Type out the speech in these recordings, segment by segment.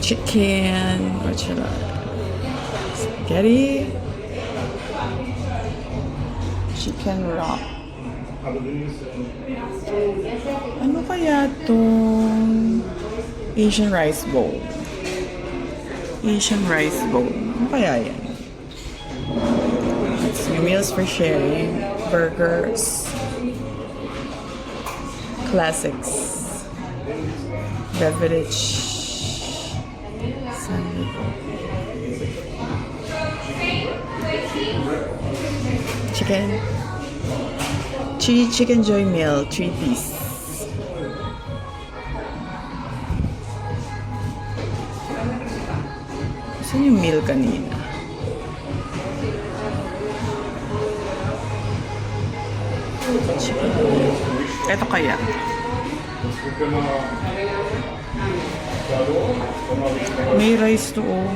Chicken. What should I? Spaghetti. Chicken wrap. Ano kaya itong Asian rice bowl? Asian rice bowl. Ano kaya yan? It's meals for sharing. Burgers. Classics. Beverage. Sandwich. Chicken. Chicken joy meal, 3-piece. Saan yung meal kanina? Chicken. Ito kaya. May rice to, oh.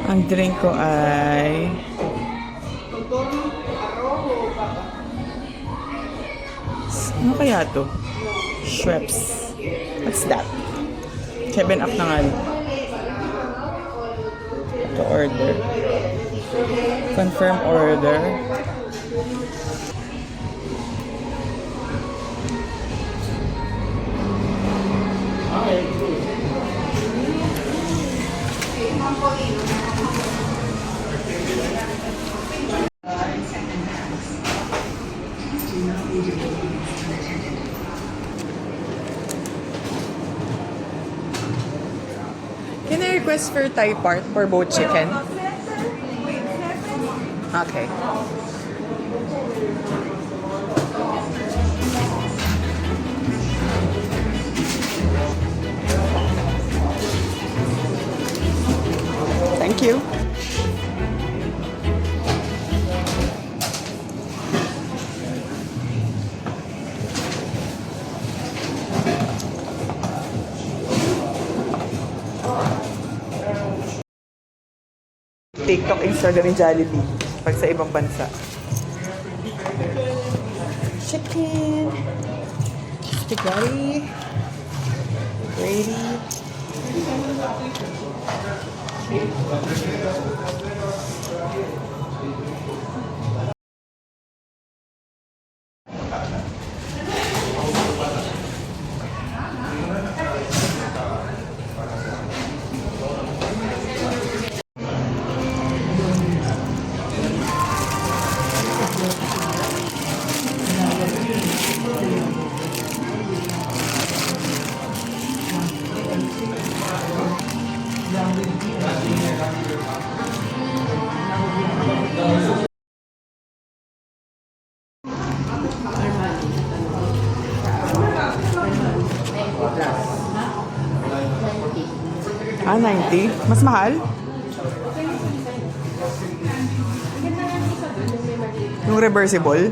Ang drink ko ay ano kaya to? Schweppes. What's that? 7-Up na nga. To order. Confirm order. Can I request for Thai part for both chicken? Okay. Thank you. TikTok, Instagram, Jollibee pag sa ibang bansa. Chicken. Spaghetti. Ready. Ah, 90? Mas mahal? Yung reversible?